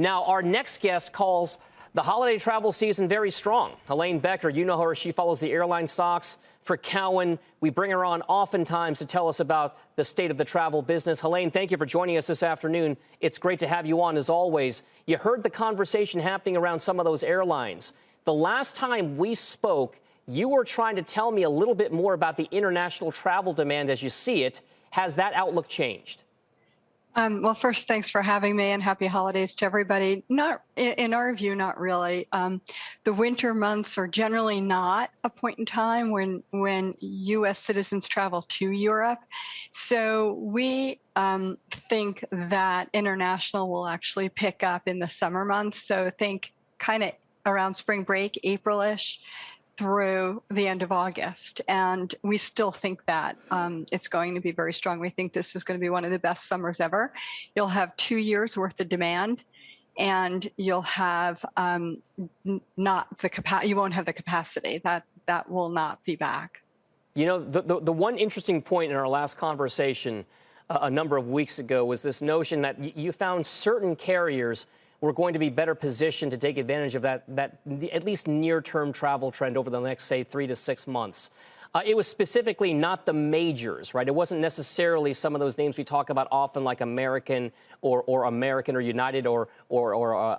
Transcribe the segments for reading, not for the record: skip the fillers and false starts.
Now, our next guest calls the holiday travel season very strong. Helene Becker, you know her. She follows the airline stocks for Cowen. We bring her on oftentimes to tell us about the state of the travel business. Helene, thank you for joining us this afternoon. It's great to have you on, as always. You heard the conversation happening around some of those airlines. The last time we spoke, you were trying to tell me a little bit more about the international travel demand as you see it. Has that outlook changed? Well, first, thanks for having me, and happy holidays to everybody. Not in our view, not really. The winter months are generally not a point in time when U.S. citizens travel to Europe. So we think that international will actually pick up in the summer months. So think kind of around spring break, April-ish, through the end of August. And we still think that it's going to be very strong. We think this is going to be one of the best summers ever. You'll have 2 years worth of demand, and you'll have you won't have the capacity. That will not be back. You know, the one interesting point in our last conversation a number of weeks ago was this notion that you found certain carriers were going to be better positioned to take advantage of that at least near-term travel trend over the next, say, 3 to 6 months. It was specifically not the majors, right? It wasn't necessarily some of those names we talk about often, like American or American or United or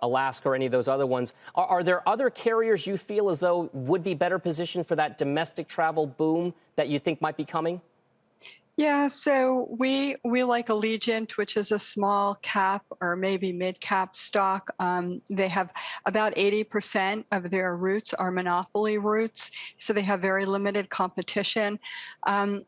Alaska or any of those other ones. Are there other carriers you feel as though would be better positioned for that domestic travel boom that you think might be coming? Yeah, so we like Allegiant, which is a small cap or maybe mid cap stock. They have about 80% of their routes are monopoly routes, so they have very limited competition. And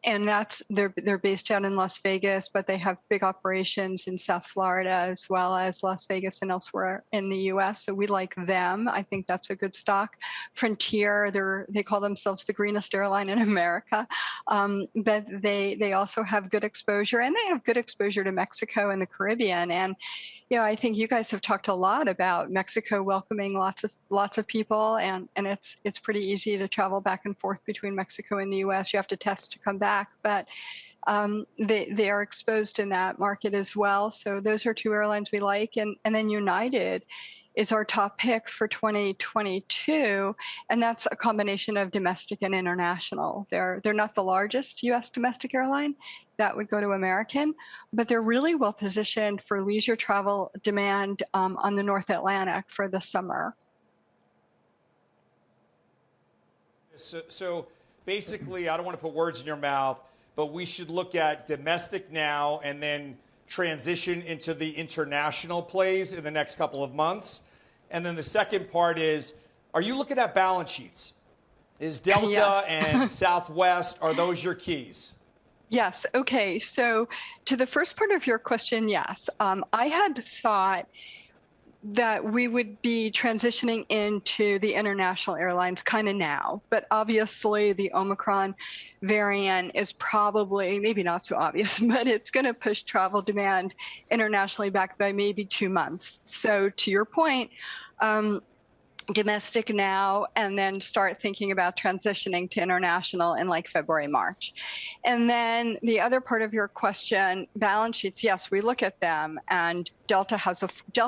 they're based out in Las Vegas, but they have big operations in South Florida as well as Las Vegas and elsewhere in the U.S. So we like them. I think that's a good stock. Frontier, they call themselves the greenest airline in America, but they also have good exposure, and they have good exposure to Mexico and the Caribbean. And I think you guys have talked a lot about Mexico welcoming lots of people, and it's pretty easy to travel back and forth between Mexico and the U.S. You have to test to come back, but they are exposed in that market as well. So those are two airlines we like, and then United is our top pick for 2022, and that's a combination of domestic and international. They're not the largest U.S. domestic airline. That would go to American, but they're really well positioned for leisure travel demand on the North Atlantic for the summer. So basically, I don't want to put words in your mouth, but we should look at domestic now and then transition into the international plays in the next couple of months. And then the second part is, are you looking at balance sheets? Is Delta Yes. and Southwest, are those your keys? Yes. Okay. So to the first part of your question, yes. I had thought that we would be transitioning into the international airlines kind of now, but obviously the Omicron variant is probably, maybe not so obvious, but it's going to push travel demand internationally back by maybe 2 months. So to your point, domestic now, and then start thinking about transitioning to international in like February, March. And then the other part of your question, balance sheets, yes, we look at them, and Delta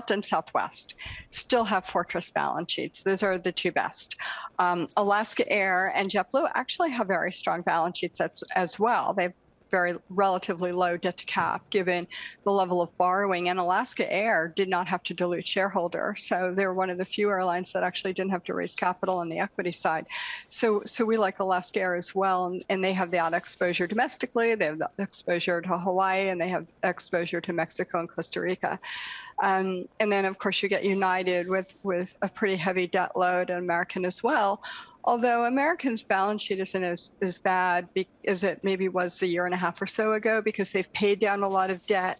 and Southwest still have fortress balance sheets. Those are the two best. Alaska Air and JetBlue actually have very strong balance sheets as well. They've very relatively low debt to cap given the level of borrowing, and Alaska Air did not have to dilute shareholders. So they're one of the few airlines that actually didn't have to raise capital on the equity side. So we like Alaska Air as well, and they have that exposure domestically, they have that exposure to Hawaii, and they have exposure to Mexico and Costa Rica. And then of course you get United with a pretty heavy debt load, and American as well. Although American's balance sheet isn't as bad as it maybe was a year and a half or so ago, because they've paid down a lot of debt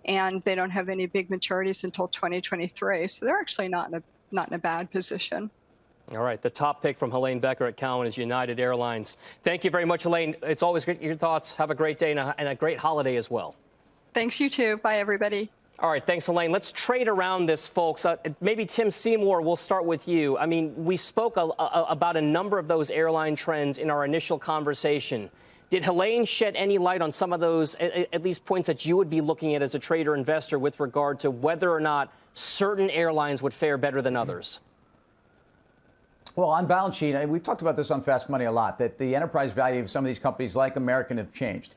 and they don't have any big maturities until 2023. So they're actually not in a bad position. All right. The top pick from Helene Becker at Cowen is United Airlines. Thank you very much, Helene. It's always great your thoughts. Have a great day and a great holiday as well. Thanks, you too. Bye, everybody. All right, thanks, Helene. Let's trade around this, folks. Maybe Tim Seymour, we'll start with you. I mean, we spoke about a number of those airline trends in our initial conversation. Did Helene shed any light on some of those, at least points that you would be looking at as a trader investor with regard to whether or not certain airlines would fare better than others? Well, on balance sheet, we've talked about this on Fast Money a lot, that the enterprise value of some of these companies like American have changed.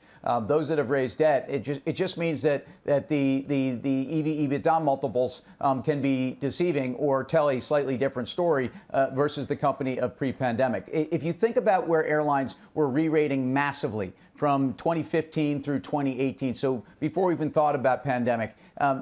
Those that have raised debt, it just means that the EV/EBITDA multiples can be deceiving or tell a slightly different story versus the company of pre-pandemic. If you think about where airlines were re-rating massively from 2015 through 2018, so before we even thought about pandemic,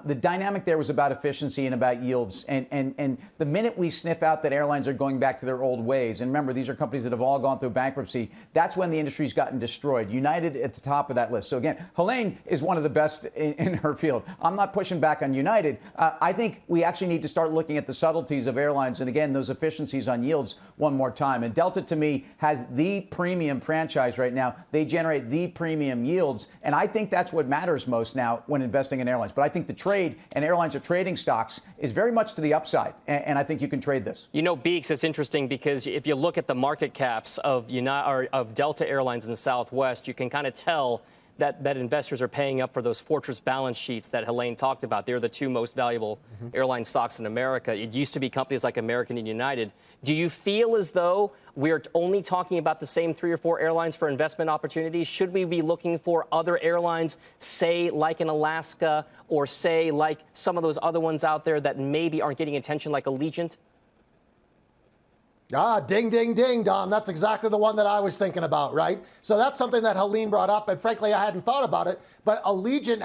the dynamic there was about efficiency and about yields. And the minute we sniff out that airlines are going back to their old ways, and remember, these are companies that have all gone through bankruptcy, that's when the industry's gotten destroyed. United at the top of that list. So again, Helene is one of the best in her field. I'm not pushing back on United. I think we actually need to start looking at the subtleties of airlines and, again, those efficiencies on yields one more time. And Delta, to me, has the premium franchise right now. They generate the premium yields. And I think that's what matters most now when investing in airlines. But I think the trade, and airlines are trading stocks, is very much to the upside. And I think you can trade this. You know, Beeks, it's interesting because if you look at the market caps of Delta Airlines and Southwest, you can kind of tell that investors are paying up for those fortress balance sheets that Helene talked about. They're the two most valuable airline stocks in America. It used to be companies like American and United. Do you feel as though we're only talking about the same 3 or 4 airlines for investment opportunities? Should we be looking for other airlines, say like an Alaska, or say like some of those other ones out there that maybe aren't getting attention, like Allegiant? Ah, ding, ding, ding, Dom. That's exactly the one that I was thinking about, right? So that's something that Helene brought up, and frankly, I hadn't thought about it. But Allegiant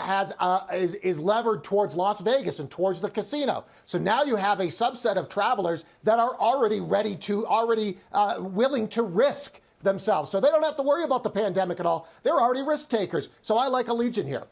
is levered towards Las Vegas and towards the casino. So now you have a subset of travelers that are already willing to risk themselves. So they don't have to worry about the pandemic at all. They're already risk takers. So I like Allegiant here.